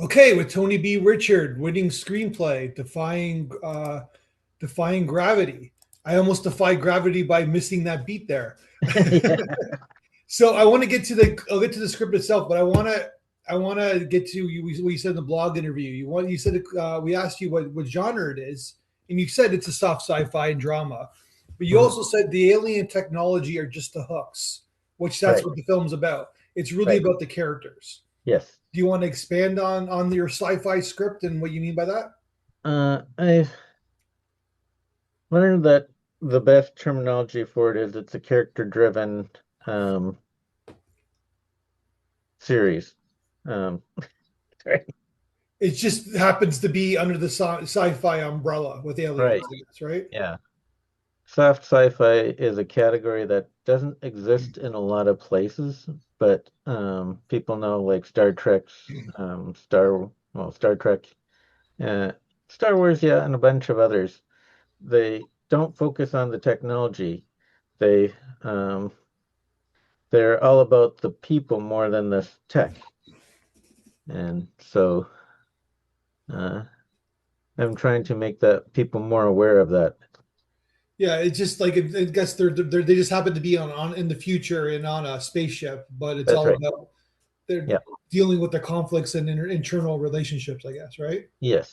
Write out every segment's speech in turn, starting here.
Okay, with Tony B. Richard winning screenplay, defying gravity. I almost defied gravity by missing that beat there. Yeah. So I want to get to the I'll get to the script itself, but I want to get to you what you said in the blog interview. You said we asked you what genre it is, and you said it's a soft sci-fi and drama, but you Mhm. also said the alien technology are just the hooks, which that's Right. what the film's about. It's really Right. about the characters. Yes. Do you want to expand on your sci-fi script and what you mean by that? I've learned that the best terminology for it is it's a character-driven um, series. Um, right. It just happens to be under the sci-fi umbrella with aliens, Right. I guess, right? Yeah. Soft sci-fi is a category that doesn't exist in a lot of places, but people know like Star Trek's Star Trek, uh, Star Wars, yeah, and a bunch of others. They don't focus on the technology. They um, they're all about the people more than the tech, and so uh, I'm trying to make that people more aware of that. Yeah, it's just like I guess they just happen to be on in the future and on a spaceship, but it's That's all right. about they're Yeah. dealing with their conflicts and internal relationships, I guess, right? Yes.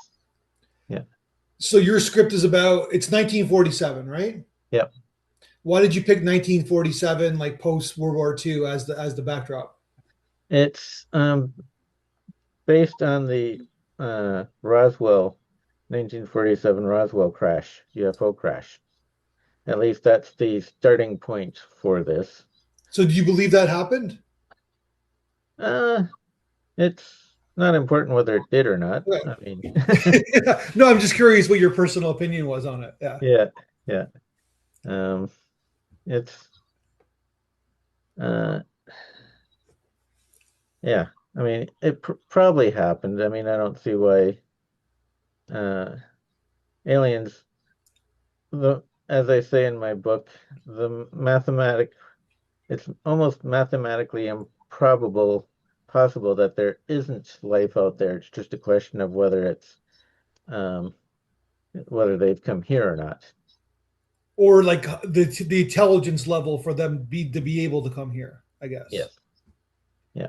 Yeah. So your script is about it's 1947, right? Yeah. Why did you pick 1947, like post World War II, as the backdrop? It's based on the Roswell 1947 Roswell crash, UFO crash. At least that's the starting point for this. So do you believe that happened? Uh, it's not important whether it did or not. Okay. I mean, No, I'm just curious what your personal opinion was on it. Yeah. yeah, yeah. Um, it's uh, yeah. I mean, it pr probably happened. I mean, I don't see why uh aliens, the as I say in my book, the mathematic it's almost mathematically improbable possible that there isn't life out there. It's just a question of um whether they've come here or not. Or like the intelligence level for them to be able to come here, I guess. Yes. Yeah.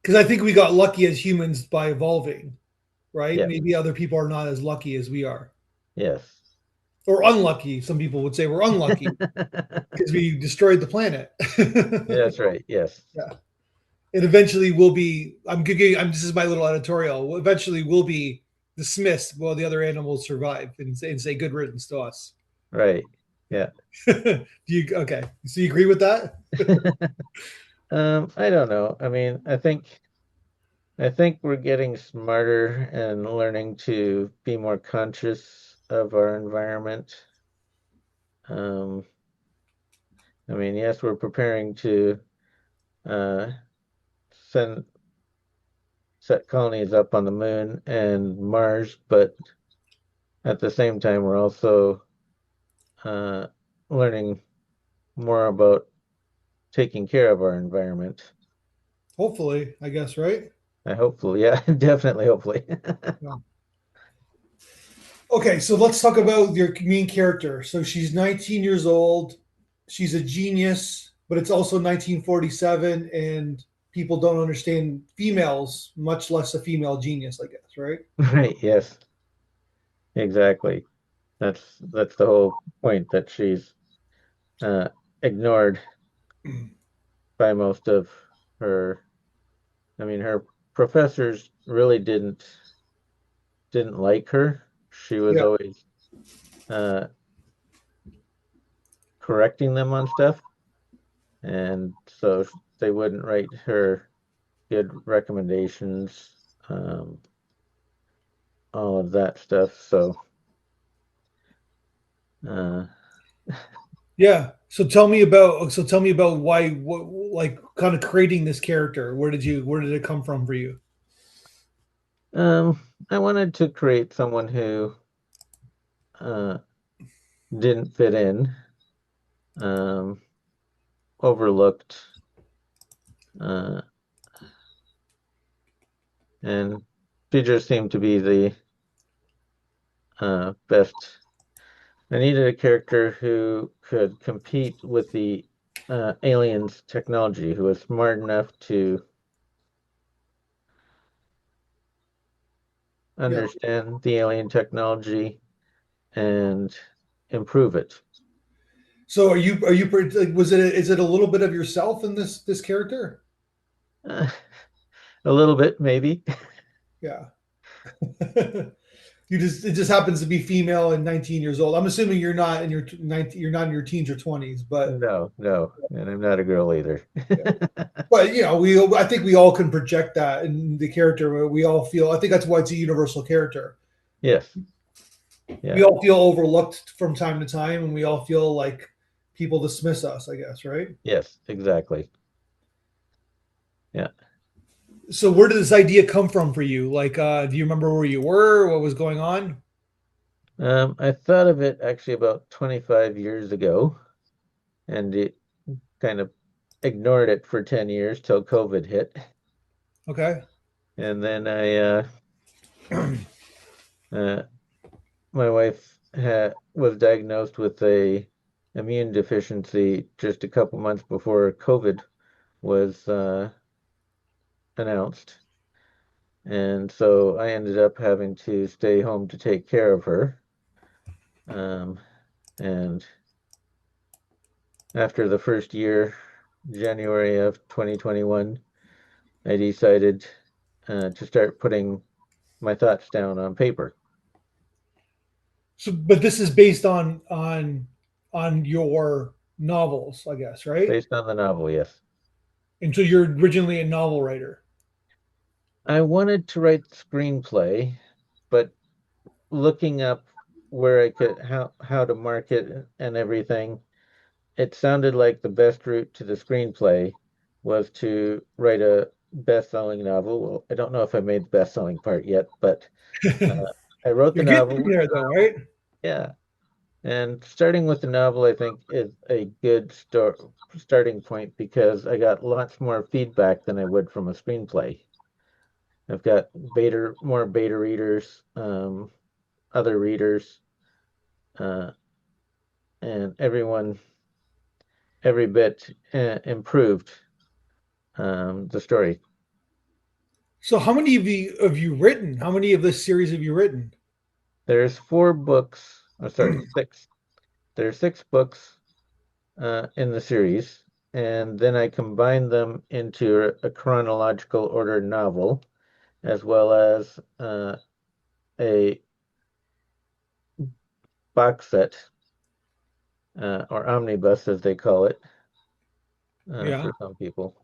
Because I think we got lucky as humans by evolving, right? Yeah. Maybe other people are not as lucky as we are, Yes. or unlucky. Some people would say we're unlucky because we destroyed the planet. That's right. Yes. Yeah, and eventually we'll be. This is my little editorial. Eventually we'll be dismissed while the other animals survive and say good riddance to us. Right. Yeah. Do you okay? So you agree with that? I don't know. I mean, I think we're getting smarter and learning to be more conscious of our environment. Um, I mean, yes, we're preparing to uh, send set colonies up on the moon and Mars, but at the same time, we're also uh, learning more about taking care of our environment. Hopefully, I guess, right? I hopefully, yeah, definitely, hopefully. Yeah. Okay, so let's talk about your main character. So she's 19 years old. She's a genius, but it's also 1947, and people don't understand females, much less a female genius, I guess, right? Right, yes, exactly. That's the whole point that she's uh, ignored by most of her. I mean, her professors really didn't like her. She was Yeah. always uh, correcting them on stuff, and so they wouldn't write her good recommendations, all of that stuff. Uh, Yeah. So tell me about why what like kind of creating this character. Where did it come from for you? um, I wanted to create someone who uh, didn't fit in, um, overlooked, uh, and she just seemed to be the best. I needed a character who could compete with the aliens' technology, who was smart enough to Yeah. understand the alien technology and improve it. So like, is it a little bit of yourself in this character? Uh, a little bit, maybe. Yeah. It just happens to be female and 19 years old. I'm assuming you're not in your 19, you're not in your teens or 20s, but No, no, and I'm not a girl either. yeah. But I think we all can project that in the character. We all feel. I think that's why it's a universal character. Yes, We yeah, all feel overlooked from time to time, and we all feel like people dismiss us. I guess, right? yes, exactly. Yeah. So, where did this idea come from for you? Like, do you remember where you were? What was going on? I thought of it actually about 25 years ago, and it kind of ignored it for 10 years till COVID hit. Okay. And then uh, my wife was diagnosed with a immune deficiency just a couple months before COVID was announced. And so I ended up having to stay home to take care of her. Um, and after the first year, January of 2021, I decided to start putting my thoughts down on paper So, but this is based on your novels, I guess, right? based on the novel, yes. And so you're originally a novel writer. I wanted to write the screenplay, but looking up where I could how to market and everything, it sounded like the best route to the screenplay was to write a best-selling novel. Well, I don't know if I made the best-selling part yet, but uh, I wrote the You're getting novel. there, though, right? Yeah, and starting with the novel, I think, is a good starting point because I got lots more feedback than I would from a screenplay. I've got more beta readers, other readers, uh, and every bit improved the story. So, how many have you written? How many of this series have you written? There's four books, oh, sorry, six. There's six books in the series, and then I combined them into a chronological order novel, as well as a box set, or omnibus, as they call it, Yeah. for some people.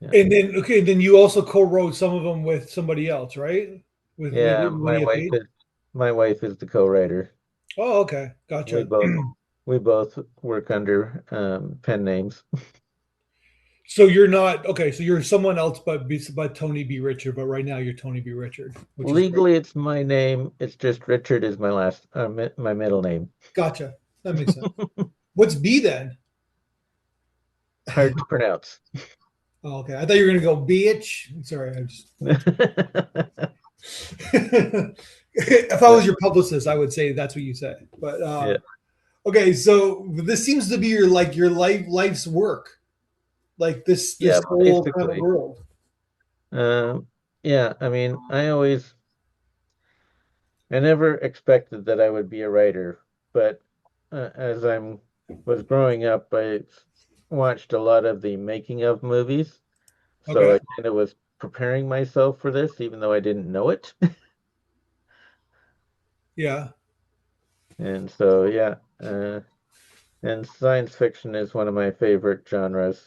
Yeah. And then, okay, then you also co-wrote some of them with somebody else, right? With Yeah, when you paid. my wife is the co-writer. Oh, okay, We gotcha. both we both work under pen names. So you're not okay. So you're someone else, but Tony B. Richard. But right now you're Tony B. Richard, which is great. Legally, it's my name. It's just Richard is my middle name. Gotcha. That makes sense. What's B then? Hard to pronounce. Oh, okay, I thought you were gonna go bitch. Sorry, I just. If I was your publicist, I would say that's what you say. But Yeah, okay, so this seems to be your life's work, like this yeah, whole kind of basically. world. Um, yeah, I mean, I never expected that I would be a writer, but as I'm was growing up, I watched a lot of the making of movies, so Okay, I kind of was preparing myself for this, even though I didn't know it. yeah. And so, yeah, and science fiction is one of my favorite genres.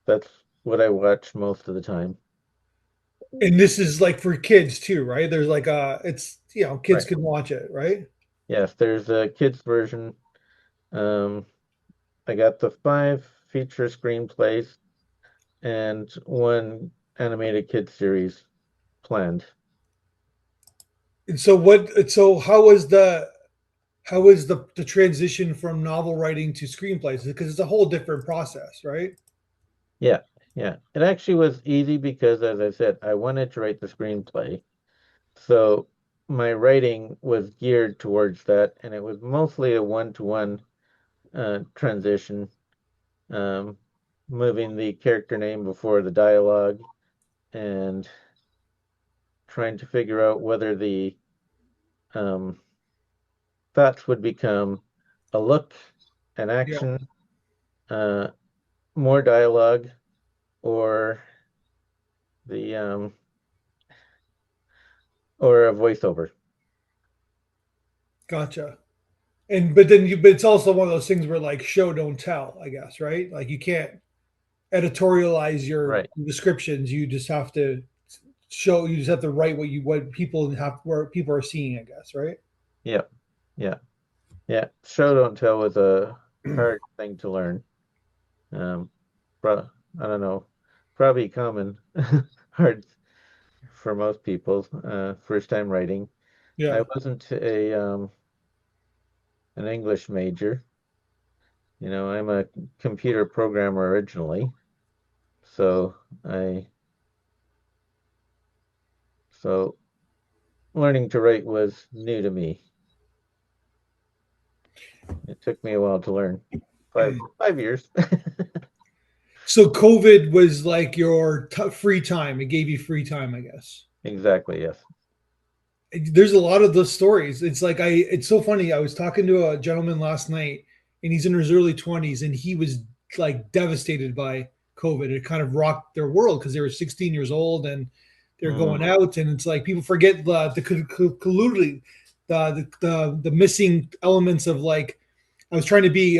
That's what I watch most of the time. And this is like for kids too, right? There's like it's kids Right. can watch it, right? Yes, there's a kids version. Um, I got the five feature screenplays and one animated kid series planned. And so what? So how is the transition from novel writing to screenplays? Because it's a whole different process, right? Yeah. Yeah. It actually was easy because, as I said, I wanted to write the screenplay. So my writing was geared towards that, and it was mostly a one-to-one transition, um, moving the character name before the dialogue and trying to figure out whether the um, thoughts would become a look, an Yeah, action, uh, more dialogue, or the or a voiceover. gotcha. And but then but it's also one of those things where like show don't tell, I guess, right? Like you can't editorialize your Right. descriptions. You just have to show. You just have to write what people have where people are seeing, I guess, right? Yeah. Yeah. Yeah. Show don't tell was a hard thing to learn. Um, I don't know, probably common, hard for most people, first time writing. I Yeah. wasn't a an English major. I'm a computer programmer originally, so I so learning to write was new to me. It took me a while to learn. Five years. So COVID was like your free time. It gave you free time, I guess. Exactly, yes. There's a lot of those stories. It's like it's so funny. I was talking to a gentleman last night and he's in his early 20s and he was like devastated by COVID. It kind of rocked their world because they were 16 years old and they're going Mm, out and it's like people forget colluding the missing elements of like I was trying to be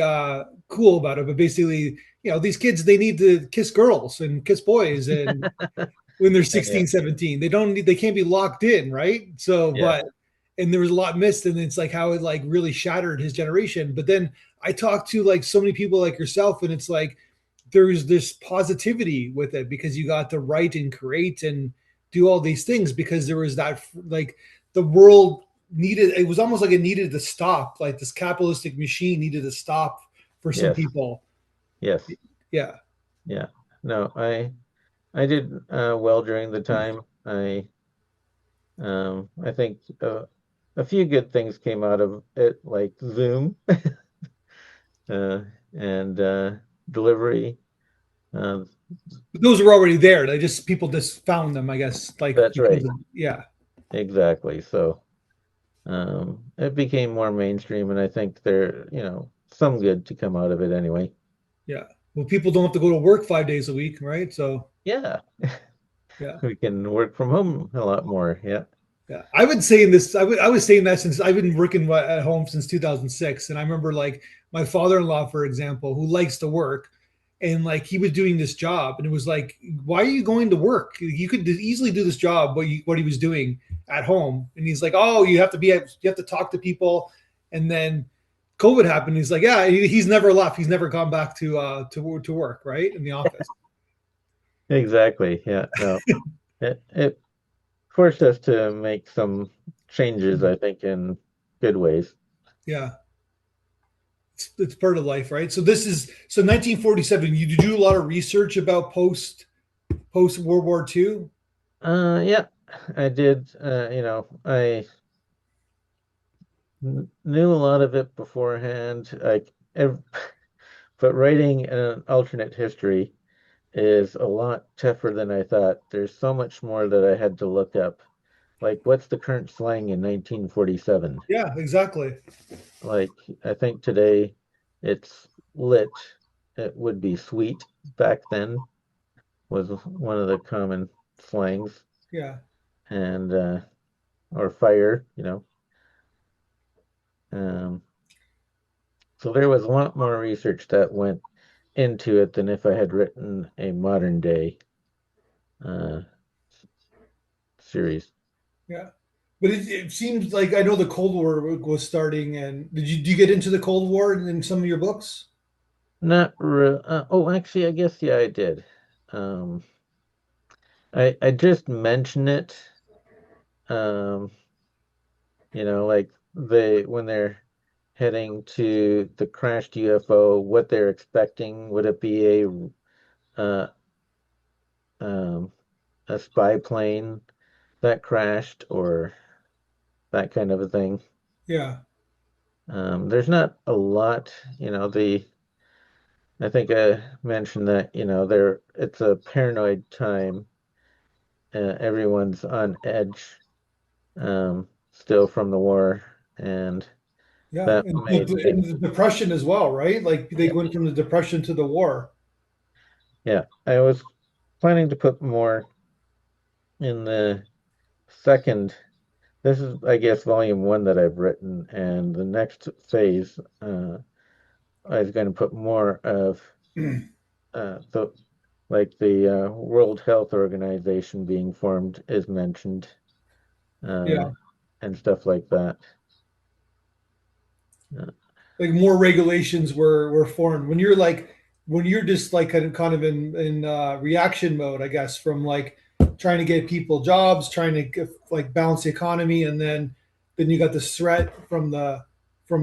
cool about it, but basically, these kids they need to kiss girls and kiss boys and when they're yeah, 16, 17. They can't be locked in, right? So, yeah, and there was a lot missed, and it's like how it like really shattered his generation. But then I talked to like so many people like yourself, and it's like there's this positivity with it because you got to write and create and do all these things because there was that like the world needed it was almost like it needed to stop, like this capitalistic machine needed to stop for some yes, people. yes, Yeah. yeah. No, I did well during the time. I think a few good things came out of it, like Zoom uh, and delivery. Uh, But those were already there. They just people just found them, I guess, like that's because right, of yeah, exactly. So it became more mainstream, and I think some good to come out of it anyway. yeah. Well, people don't have to go to work 5 days a week, right? So Yeah, yeah, we can work from home a lot more. Yeah. yeah. I would say in this, I was saying that since I've been working at home since 2006, and I remember like my father-in-law, for example, who likes to work, and like he was doing this job, and it was like, why are you going to work? You could easily do this job, what he was doing at home, and he's like, oh, you have to talk to people, and then COVID happened. He's like, yeah, he's never left. He's never gone back to work, right, in the office. Exactly. Yeah. No, it forced us to make some changes, I think, in good ways. Yeah, it's part of life, right? So 1947. You do a lot of research about post World War II. Yeah, I did. I knew a lot of it beforehand. But writing an alternate history is a lot tougher than I thought. There's so much more that I had to look up. Like, what's the current slang in 1947? Yeah, exactly. Like, I think today it's lit. It would be sweet. Back then was one of the common slangs, Yeah, and or fire. Um, so there was a lot more research that went into it than if I had written a modern day uh, series. yeah. But it seems like I know the Cold War was starting, and do you get into the Cold War in some of your books? Not real. Oh, actually, I guess yeah, I did. Um, I just mention it. Um, like when they're heading to the crashed UFO, what they're expecting. Would it be a a spy plane that crashed or that kind of a thing. Yeah. There's not a lot, the I think I mentioned that, there it's a paranoid time. Everyone's on edge, still from the war, and Yeah. that made me, And the depression as well, right? Like they yeah, went from the depression to the war. yeah. I was planning to put more in the second. This is, I guess, volume one that I've written, and the next phase, I was going to put more of the like the World Health Organization being formed is mentioned, uh, Yeah. and stuff like that. Uh, Like more regulations were formed when you're like when you're just like kind of in reaction mode, I guess, from like trying to get people jobs, trying to like balance the economy, and then you got this threat from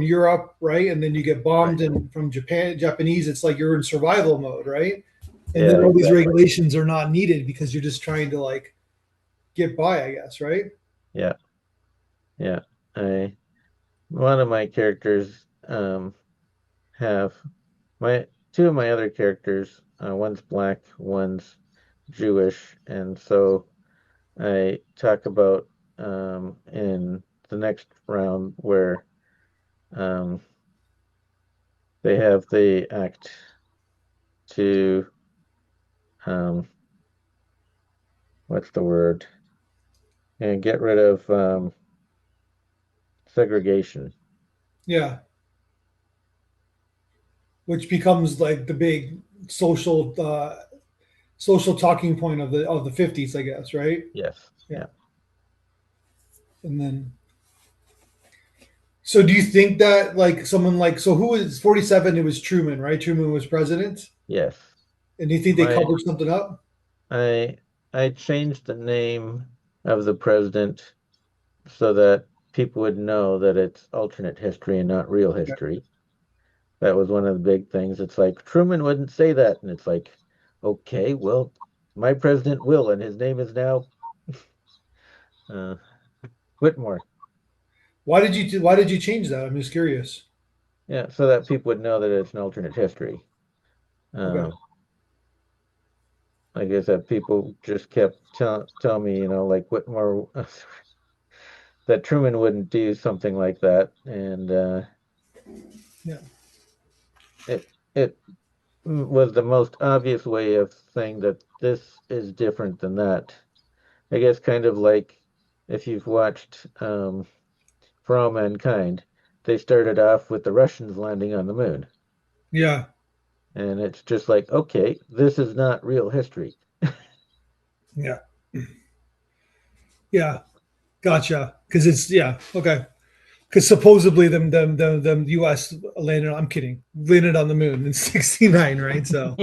Europe, right? And then you get right. bombed and from Japanese. It's like you're in survival mode, right? And then Yeah, all these exactly. regulations are not needed because you're just trying to like get by, I guess, right? Yeah, yeah. I One of my characters have my two of my other characters. One's black, one's Jewish, and so I talk about in the next round where um, they have the act to um, what's the word? And get rid of segregation. Yeah, which becomes like the big social talking point of the 50s, I guess, right? Yes. Yeah. Yeah. And then so do you think that like someone like so who was 47? It was Truman, right? Truman was president. Yes. And do you think they My covered something up? I I changed the name of the president so that people would know that it's alternate history and not real Yeah. history. That was one of the big things. It's like Truman wouldn't say that, and it's like, okay, well, my president will, and his name is now uh, Whitmore. Why did you change that? I'm just curious. Yeah, so that people would know that it's an alternate history. Okay. Um, like I said, people just kept tell me, like Whitmore, that Truman wouldn't do something like that, and Yeah. it was the most obvious way of saying that this is different than that. I guess kind of like if you've watched For All Mankind, they started off with the Russians landing on the moon, Yeah. and it's just like, okay, this is not real history. Yeah. Yeah. Gotcha. Because it's yeah, okay. Because supposedly them US landed I'm kidding, landed on the moon in 69, right? So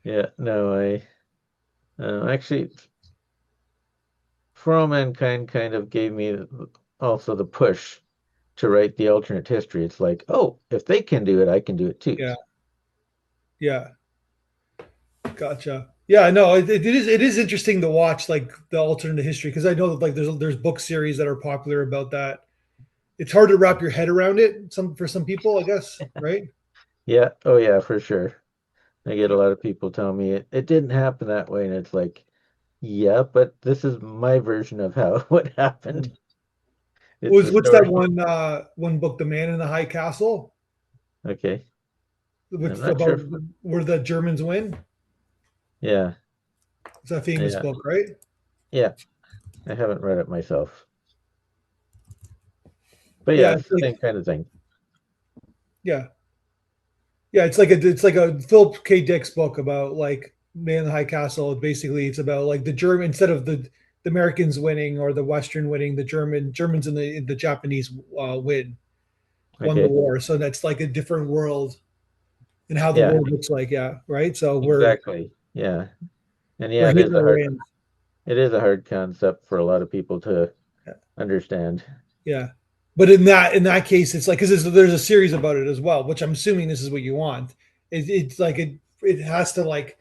Yeah, no, I actually For All Mankind kind of gave me also the push to write the alternate history. It's like, oh, if they can do it, I can do it too. yeah, yeah. Gotcha. Yeah, no, it is interesting to watch like the alternate history because I know that like there's book series that are popular about that. It's hard to wrap your head around it for some people, I guess, right? Yeah, oh yeah, for sure. I get a Yeah. lot of people telling me it didn't happen that way, and it's like, yeah, but this is my version of how what happened. It's a What's that story. one book, The Man in the High Castle, Okay. I'm with not sure about if, where the Germans win? yeah, It's a famous yeah, book, right? yeah. I haven't read it myself. But yeah, Yeah, it's it's the like same kind of thing. yeah, yeah. It's like a Philip K. Dick's book about like Man in the High Castle. Basically, it's about like the German instead of the Americans winning or the Western winning, the Germans and the Japanese won the Okay. war. So that's like a different world and how the Yeah, world looks like. Yeah, right. So exactly. Yeah. And yeah, where Hitler wins. it is a hard concept for a lot of people to understand. Yeah. But in that case, it's like because there's a series about it as well, which I'm assuming this is what you want. It's like it has to like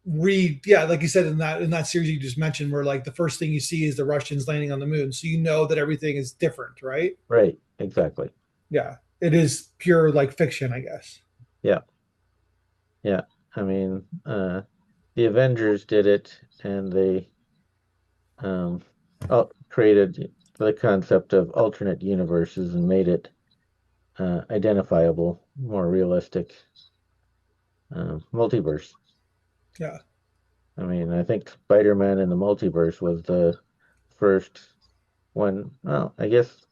read, yeah, like you said in that series you just mentioned, where like the first thing you see is the Russians landing on the moon, so you know that everything is different, right? Right, exactly. Yeah, it is pure like fiction, I guess. Yeah, yeah. I mean, the Avengers did it, and they um, created the concept of alternate universes and made it identifiable, more realistic multiverse. Yeah. I mean, I think Spider-Man in the multiverse was the first one. Well, I guess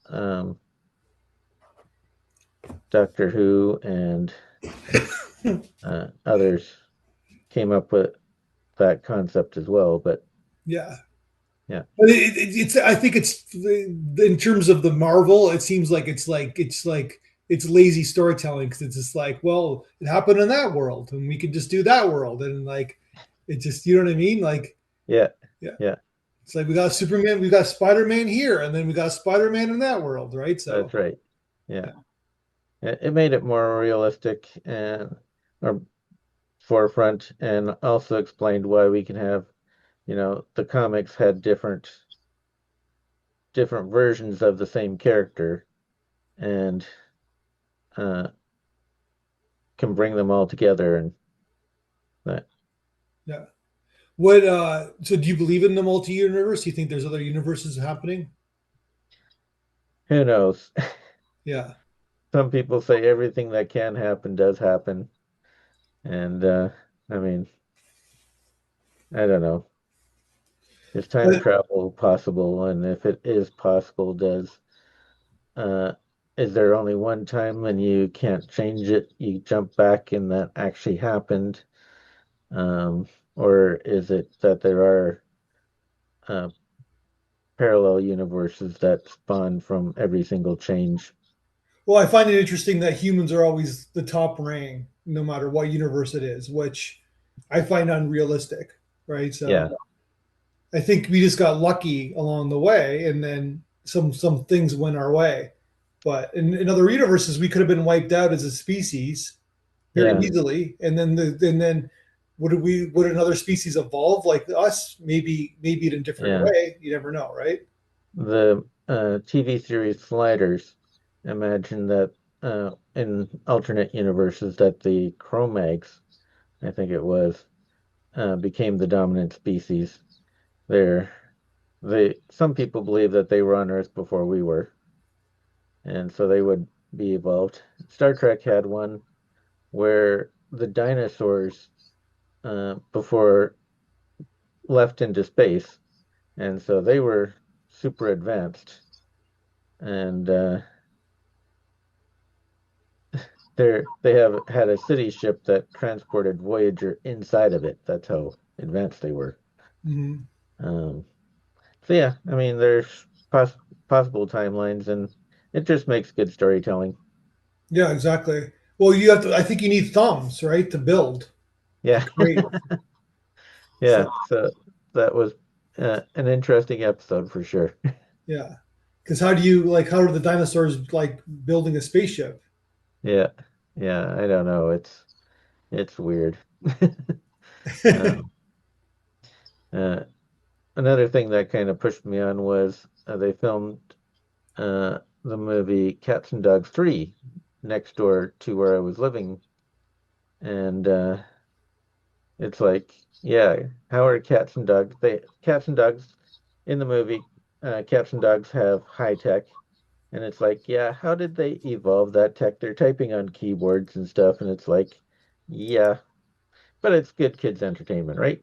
Doctor Who and others came up with that concept as well. But Yeah. yeah, But it's, I think it's, in terms of the Marvel, it seems like it's lazy storytelling, because it's just like, well, it happened in that world, and we can just do that world, and like, it just, you know what I mean? Like, yeah, yeah, yeah. it's like we got Superman, we got Spider Man here, and then we got Spider Man in that world, right? So, That's right. Yeah, yeah, it made it more realistic and or forefront, and also explained why we can have, the comics had different versions of the same character, and uh, can bring them all together, and that yeah. What? So, do you believe in the multi universe? Do you think there's other universes happening? who knows. Yeah. Some people say everything that can happen does happen, and I mean, I don't know. Is time But travel possible? And if it is possible, uh is there only one time when you can't change it? You jump back and that actually happened? Or is it that there are uh, parallel universes that spawn from every single change? well, I find it interesting that humans are always the top rank, no matter what universe it is, which I find unrealistic, right? So Yeah, I think we just got lucky along the way, and then some things went our way. But in other universes, we could have been wiped out as a species very yeah, easily, and then would another species evolve like us? Maybe in a different yeah. way. You never know, right? The TV series Sliders imagine that in alternate universes that the Cro-Mags, I think it was, became the dominant species. They're some people believe that they were on Earth before we were, and so they would be evolved. Star Trek had one where the dinosaurs before left into space, and so they were super advanced, and they have had a city ship that transported Voyager inside of it. That's how advanced they were. Mhm. Um, so yeah, I mean, there's possible timelines, and it just makes good storytelling. Yeah, exactly. Well, you have to. I think you need thumbs, right, to build, to Yeah, create. So yeah. So that was an interesting episode for sure. yeah, because how do you like? How are the dinosaurs like building a spaceship? Yeah, yeah. I don't know. It's weird. Um, uh, Another thing that kind of pushed me on was they filmed the movie Cats and Dogs 3 next door to where I was living. And it's like, yeah, how are cats and dogs? Cats and dogs in the movie, cats and dogs have high tech. And it's like, yeah, how did they evolve that tech? They're typing on keyboards and stuff. And it's like, yeah, but it's good kids entertainment, right?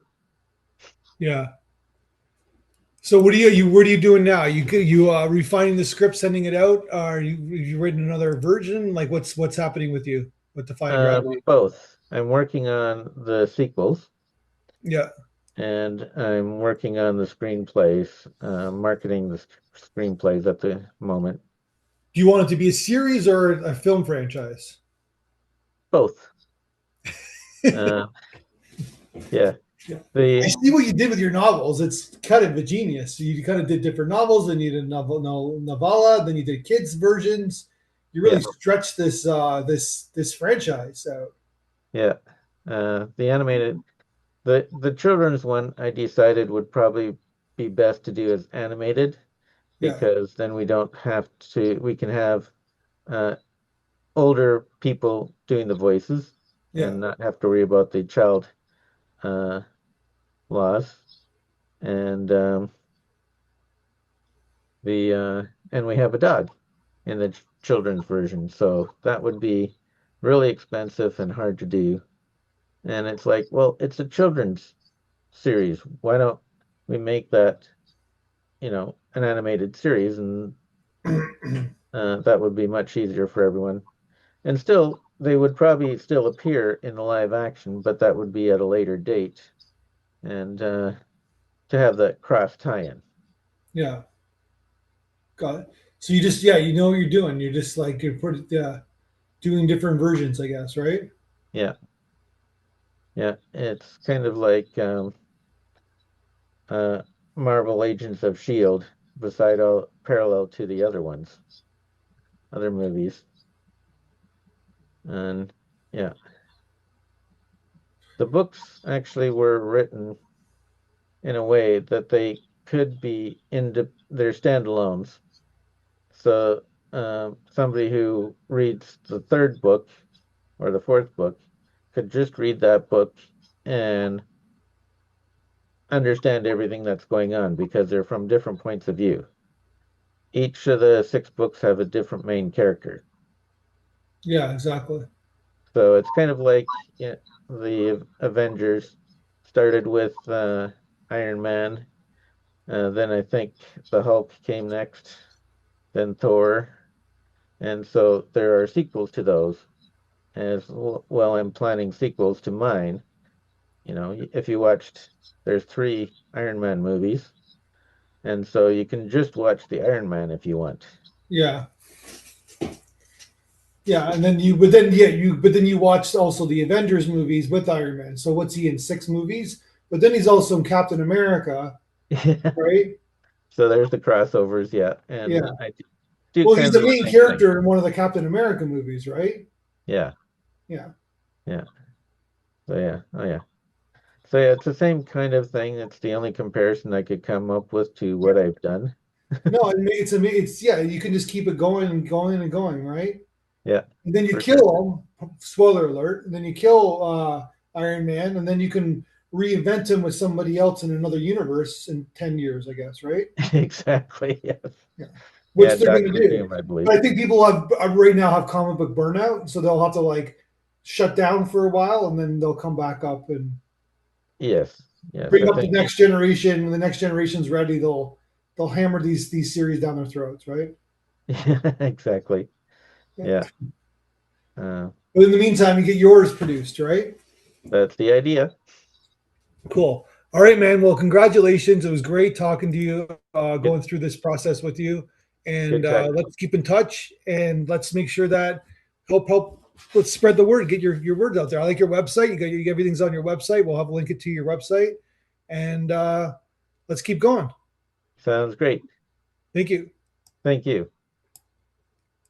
Yeah. So what do what are you doing now? You refining the script, sending it out? Are you writing another version? Like what's happening with you with Defying Gravity? Both. I'm working on the sequels, Yeah. and I'm working on the screenplays, marketing the screenplays at the moment. Do you want it to be a series or a film franchise? Both. Uh, yeah. Yeah. I The see what you did with your novels. It's kind of genius. You kind of did different novels, then you did novella, then you did kids versions. You really yeah, stretched this franchise out. yeah. The animated. The children's one I decided would probably be best to do as animated Yeah, because then we can have uh, older people doing the voices yeah, and not have to worry about the child uh, laws. And the and we have a dog in the children's version, so that would be really expensive and hard to do. And it's like, well, it's a children's series. Why don't we make that, an animated series, and that would be much easier for everyone. And still, they would probably still appear in the live action, but that would be at a later date, and to have that cross tie-in. yeah. Got it. So you just, yeah, you know what you're doing. You're just like doing different versions, I guess, right? Yeah, yeah. It's kind of like uh, Marvel Agents of Shield, beside all parallel to the other ones, other movies, and yeah, the books actually were written in a way that they could be they're standalones. So somebody who reads the third book or the fourth book could just read that book and understand everything that's going on because they're from different points of view. Each of the six books have a different main character. Yeah, exactly. So it's kind of like, yeah, the Avengers started with Iron Man, then I think the Hulk came next, then Thor, and so there are sequels to those. As well, I'm planning sequels to mine. If you watched, there's three Iron Man movies, and so you can just watch the Iron Man if you want. Yeah, yeah, and then but then yeah, but then you watched also the Avengers movies with Iron Man. So what's he in, 6 movies? But then he's also in Captain America, right? So there's the crossovers, yeah, and Yeah. I do Well, kind he's of the the main same thing. character in one of the Captain America movies, right? Yeah, Yeah. yeah. So yeah, oh yeah. So yeah, it's the same kind of thing. It's the only comparison I could come up with to what I've done. No, it's yeah. You can just keep it going and going and going, right? Yeah, And then you for sure. kill him. Spoiler alert. And then you kill Iron Man, and then you can reinvent him with somebody else in another universe in 10 years, I guess, right? Exactly. Yes. Yeah. Yeah, Which they're going to Doctor do. Doom, I believe. But I think people have right now have comic book burnout, so they'll have to like shut down for a while, and then they'll come back up and Yes, yes. bring I up the think next generation. When the next generation's ready, they'll hammer these series down their throats, right? exactly. Yeah. Yeah. Uh, But in the meantime, you get yours produced, right? that's the idea. Cool. All right, man. Well, congratulations. It was great talking to you, Good, going through this process with you, and good chatting. let's keep in touch and let's make sure that help. Let's spread the word. Get your words out there. I like your website. Everything's on your website. We'll have a link it to your website, and let's keep going. Sounds great. Thank you. Thank you.